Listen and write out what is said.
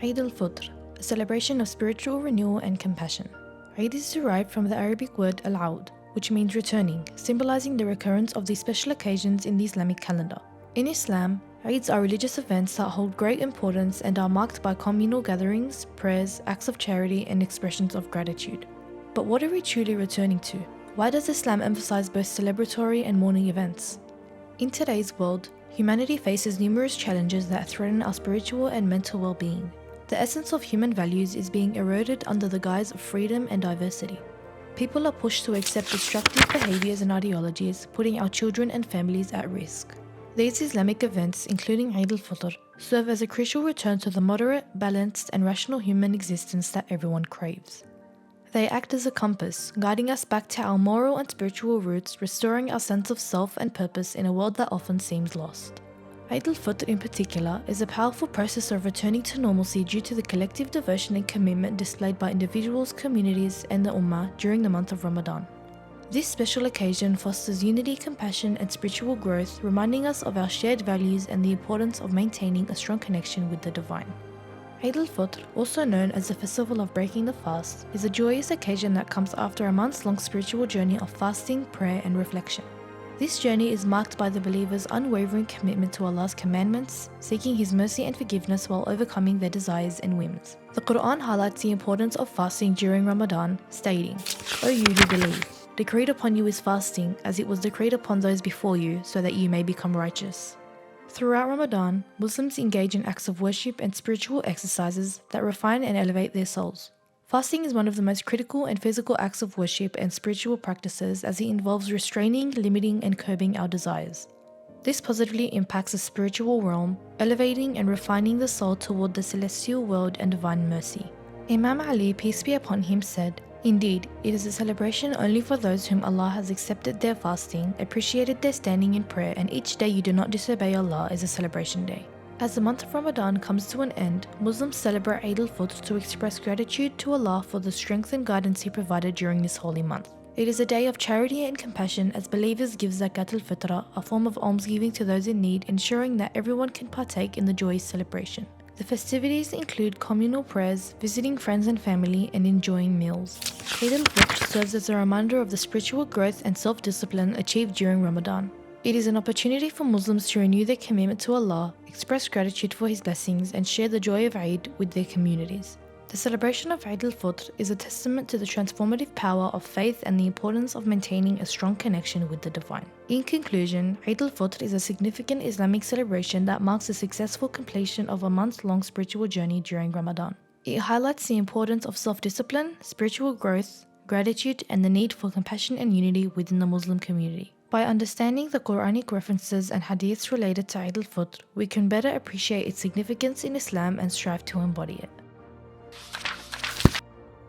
Eid Al Fitr, a celebration of spiritual renewal and compassion. Eid is derived from the Arabic word al-aud, which means returning, symbolizing the recurrence of these special occasions in the Islamic calendar. In Islam, Eids are religious events that hold great importance and are marked by communal gatherings, prayers, acts of charity, and expressions of gratitude. But what are we truly returning to? Why does Islam emphasize both celebratory and mourning events? In today's world, humanity faces numerous challenges that threaten our spiritual and mental well-being. The essence of human values is being eroded under the guise of freedom and diversity. People are pushed to accept destructive behaviors and ideologies, putting our children and families at risk. These Islamic events, including Eid Al Fitr, serve as a crucial return to the moderate, balanced, and rational human existence that everyone craves. They act as a compass, guiding us back to our moral and spiritual roots, restoring our sense of self and purpose in a world that often seems lost. Eid Al Fitr in particular is a powerful process of returning to normalcy due to the collective devotion and commitment displayed by individuals, communities, and the Ummah during the month of Ramadan. This special occasion fosters unity, compassion, and spiritual growth, reminding us of our shared values and the importance of maintaining a strong connection with the divine. Eid Al Fitr, also known as the festival of breaking the fast, is a joyous occasion that comes after a months-long spiritual journey of fasting, prayer, and reflection. This journey is marked by the believer's unwavering commitment to Allah's commandments, seeking His mercy and forgiveness while overcoming their desires and whims. The Quran highlights the importance of fasting during Ramadan, stating, "O you who believe, decreed upon you is fasting, as it was decreed upon those before you, so that you may become righteous." Throughout Ramadan, Muslims engage in acts of worship and spiritual exercises that refine and elevate their souls. Fasting is one of the most critical and physical acts of worship and spiritual practices, as it involves restraining, limiting, and curbing our desires. This positively impacts the spiritual realm, elevating and refining the soul toward the celestial world and divine mercy. Imam Ali, peace be upon him, said, "Indeed, it is a celebration only for those whom Allah has accepted their fasting, appreciated their standing in prayer, and each day you do not disobey Allah is a celebration day." As the month of Ramadan comes to an end, Muslims celebrate Eid Al Fitr to express gratitude to Allah for the strength and guidance He provided during this holy month. It is a day of charity and compassion as believers give Zakat al-Fitra, a form of almsgiving to those in need, ensuring that everyone can partake in the joyous celebration. The festivities include communal prayers, visiting friends and family, and enjoying meals. Eid Al Fitr serves as a reminder of the spiritual growth and self-discipline achieved during Ramadan. It is an opportunity for Muslims to renew their commitment to Allah, express gratitude for His blessings, and share the joy of Eid with their communities. The celebration of Eid Al Fitr is a testament to the transformative power of faith and the importance of maintaining a strong connection with the divine. In conclusion, Eid Al Fitr is a significant Islamic celebration that marks the successful completion of a month-long spiritual journey during Ramadan. It highlights the importance of self-discipline, spiritual growth, gratitude, and the need for compassion and unity within the Muslim community. By understanding the Quranic references and hadiths related to Eid Al Fitr, we can better appreciate its significance in Islam and strive to embody it.